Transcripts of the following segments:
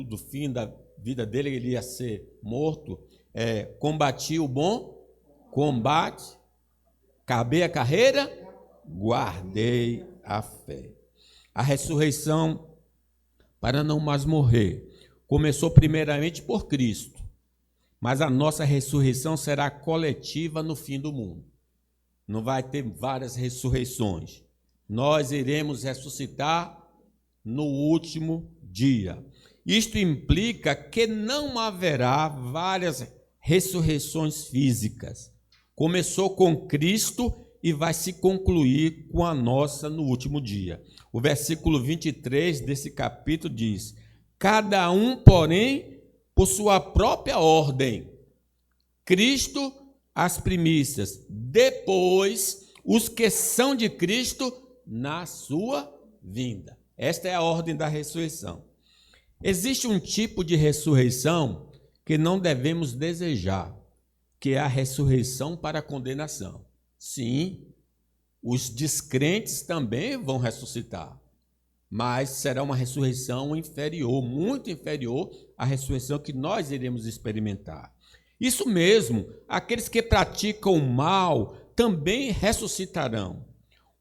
do fim da vida dele, ele ia ser morto, combati o bom combate, acabei a carreira, guardei a fé. A ressurreição para não mais morrer começou primeiramente por Cristo, mas a nossa ressurreição será coletiva no fim do mundo. Não vai ter várias ressurreições. Nós iremos ressuscitar no último dia. Isto implica que não haverá várias ressurreições físicas. Começou com Cristo e vai se concluir com a nossa no último dia. O versículo 23 desse capítulo diz: cada um, porém, por sua própria ordem. Cristo, as primícias, depois os que são de Cristo na sua vinda. Esta é a ordem da ressurreição. Existe um tipo de ressurreição que não devemos desejar, que é a ressurreição para a condenação. Sim, os descrentes também vão ressuscitar, mas será uma ressurreição inferior, muito inferior à ressurreição que nós iremos experimentar. Isso mesmo, aqueles que praticam o mal também ressuscitarão.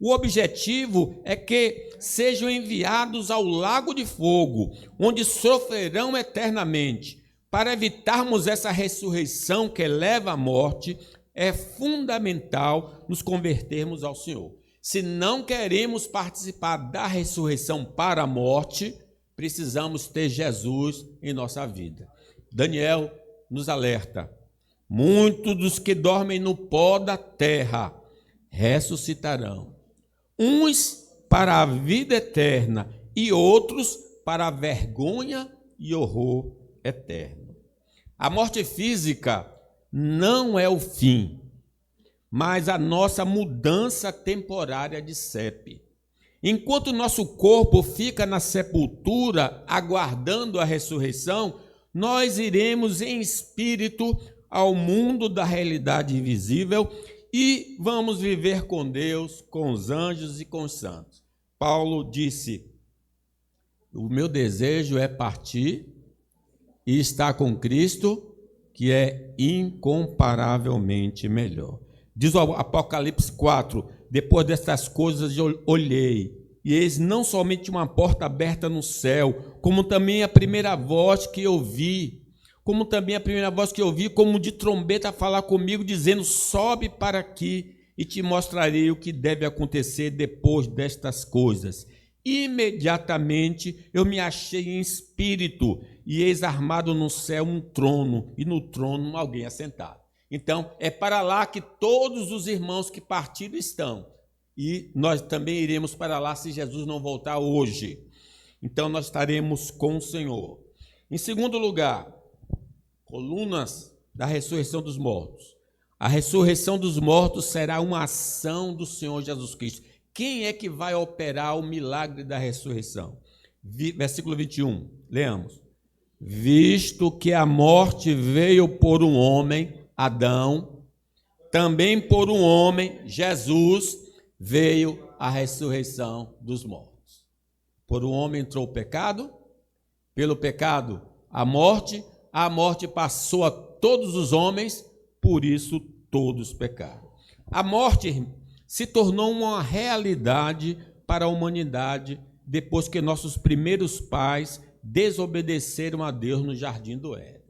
O objetivo é que sejam enviados ao lago de fogo, onde sofrerão eternamente. Para evitarmos essa ressurreição que leva à morte, é fundamental nos convertermos ao Senhor. Se não queremos participar da ressurreição para a morte, precisamos ter Jesus em nossa vida. Daniel nos alerta: muitos dos que dormem no pó da terra ressuscitarão, uns para a vida eterna e outros para a vergonha e horror eterno. A morte física não é o fim, mas a nossa mudança temporária de CEP. Enquanto nosso corpo fica na sepultura, aguardando a ressurreição, nós iremos em espírito ao mundo da realidade invisível e vamos viver com Deus, com os anjos e com os santos. Paulo disse: o meu desejo é partir e estar com Cristo, que é incomparavelmente melhor. Diz o Apocalipse 4, depois destas coisas eu olhei, e eis não somente uma porta aberta no céu, como também a primeira voz que eu vi, como de trombeta falar comigo, dizendo: sobe para aqui e te mostrarei o que deve acontecer depois destas coisas. Imediatamente eu me achei em espírito, e eis armado no céu um trono, e no trono alguém assentado. Então, é para lá que todos os irmãos que partiram estão. E nós também iremos para lá se Jesus não voltar hoje. Então, nós estaremos com o Senhor. Em segundo lugar, colunas da ressurreição dos mortos. A ressurreição dos mortos será uma ação do Senhor Jesus Cristo. Quem é que vai operar o milagre da ressurreição? Versículo 21, leamos. Visto que a morte veio por um homem, Adão, também por um homem, Jesus, veio a ressurreição dos mortos. Por um homem entrou o pecado, pelo pecado a morte passou a todos os homens, por isso todos pecaram. A morte se tornou uma realidade para a humanidade depois que nossos primeiros pais desobedeceram a Deus no jardim do Éden.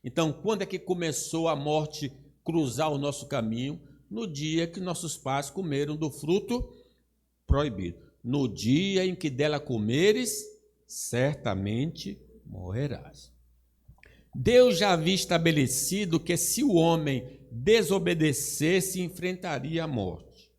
Então, quando é que começou a morte cruzar o nosso caminho? No dia que nossos pais comeram do fruto proibido. No dia em que dela comeres, certamente morrerás. Deus já havia estabelecido que se o homem desobedecesse, enfrentaria a morte.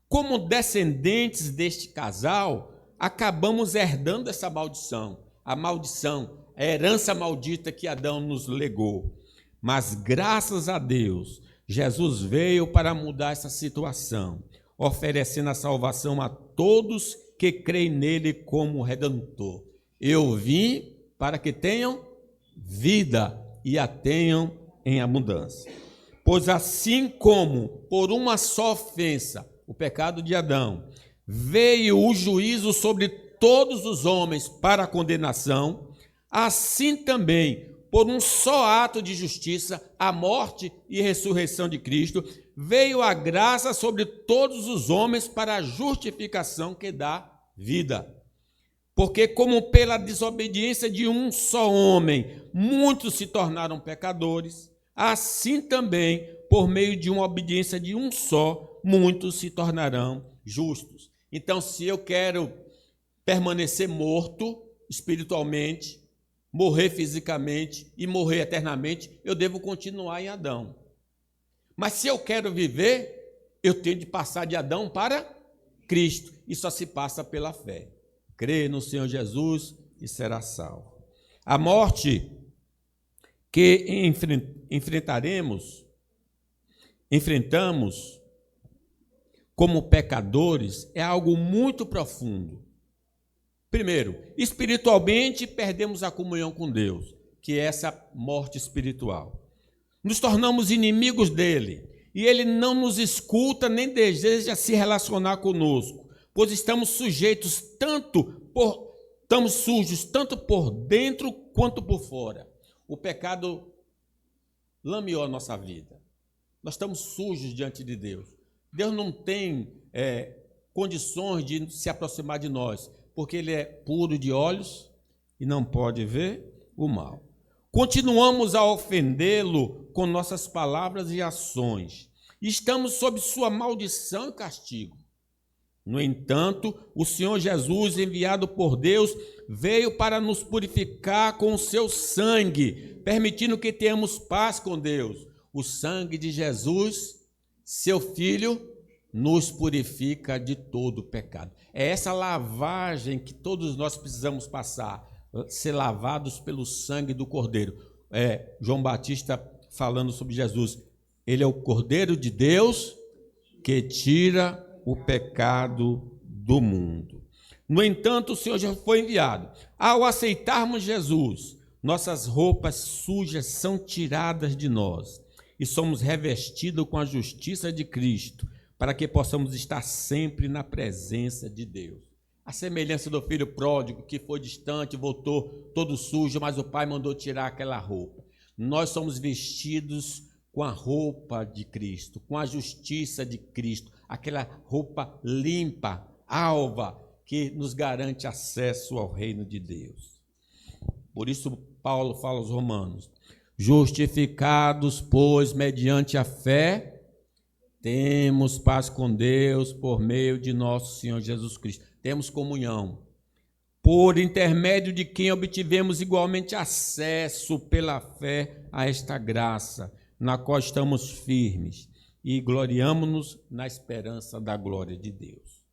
Como descendentes deste casal, acabamos herdando essa maldição, a herança maldita que Adão nos legou. Mas graças a Deus, Jesus veio para mudar essa situação, oferecendo a salvação a todos que creem nele como Redentor. Eu vim para que tenham vida e a tenham em abundância. Pois assim como por uma só ofensa, o pecado de Adão, veio o juízo sobre todos os homens para a condenação, assim também, por um só ato de justiça, a morte e ressurreição de Cristo, veio a graça sobre todos os homens para a justificação que dá vida. Porque como pela desobediência de um só homem, muitos se tornaram pecadores, assim também, por meio de uma obediência de um só, muitos se tornarão justos. Então, se eu quero permanecer morto espiritualmente, morrer fisicamente e morrer eternamente, eu devo continuar em Adão. Mas se eu quero viver, eu tenho de passar de Adão para Cristo. E só se passa pela fé. Crê no Senhor Jesus e será salvo. A morte que enfrentamos como pecadores é algo muito profundo. Primeiro, espiritualmente perdemos a comunhão com Deus, que é essa morte espiritual. Nos tornamos inimigos dele, e ele não nos escuta nem deseja se relacionar conosco, pois estamos sujos tanto por dentro quanto por fora. O pecado lameou a nossa vida. Nós estamos sujos diante de Deus. Deus não tem condições de se aproximar de nós, porque ele é puro de olhos e não pode ver o mal. Continuamos a ofendê-lo com nossas palavras e ações. Estamos sob sua maldição e castigo. No entanto, o Senhor Jesus, enviado por Deus, veio para nos purificar com o seu sangue, permitindo que tenhamos paz com Deus. O sangue de Jesus, seu Filho, nos purifica de todo pecado. É essa lavagem que todos nós precisamos passar, ser lavados pelo sangue do Cordeiro. João Batista falando sobre Jesus. Ele é o Cordeiro de Deus que tira o pecado do mundo. No entanto, o Senhor já foi enviado. Ao aceitarmos Jesus, nossas roupas sujas são tiradas de nós e somos revestidos com a justiça de Cristo, para que possamos estar sempre na presença de Deus. A semelhança do filho pródigo que foi distante, voltou todo sujo, mas o pai mandou tirar aquela roupa. Nós somos vestidos com a roupa de Cristo, com a justiça de Cristo, aquela roupa limpa, alva, que nos garante acesso ao reino de Deus. Por isso Paulo fala aos Romanos: justificados, pois, mediante a fé, temos paz com Deus por meio de nosso Senhor Jesus Cristo. Temos comunhão, por intermédio de quem obtivemos igualmente acesso pela fé a esta graça, na qual estamos firmes e gloriamo-nos na esperança da glória de Deus.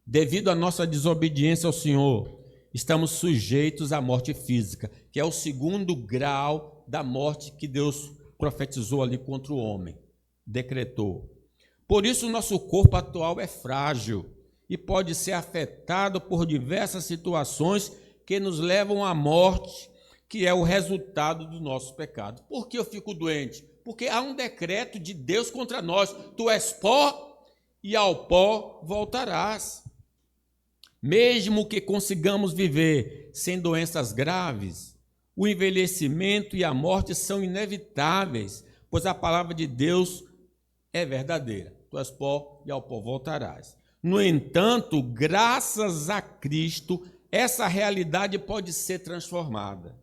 Devido à nossa desobediência ao Senhor, estamos sujeitos à morte física, que é o segundo grau da morte que Deus profetizou ali contra o homem, decretou. Por isso, o nosso corpo atual é frágil e pode ser afetado por diversas situações que nos levam à morte, que é o resultado do nosso pecado. Por que eu fico doente? Porque há um decreto de Deus contra nós. Tu és pó e ao pó voltarás. Mesmo que consigamos viver sem doenças graves, o envelhecimento e a morte são inevitáveis, pois a palavra de Deus é verdadeira. Tu és pó e ao pó voltarás. No entanto, graças a Cristo, essa realidade pode ser transformada.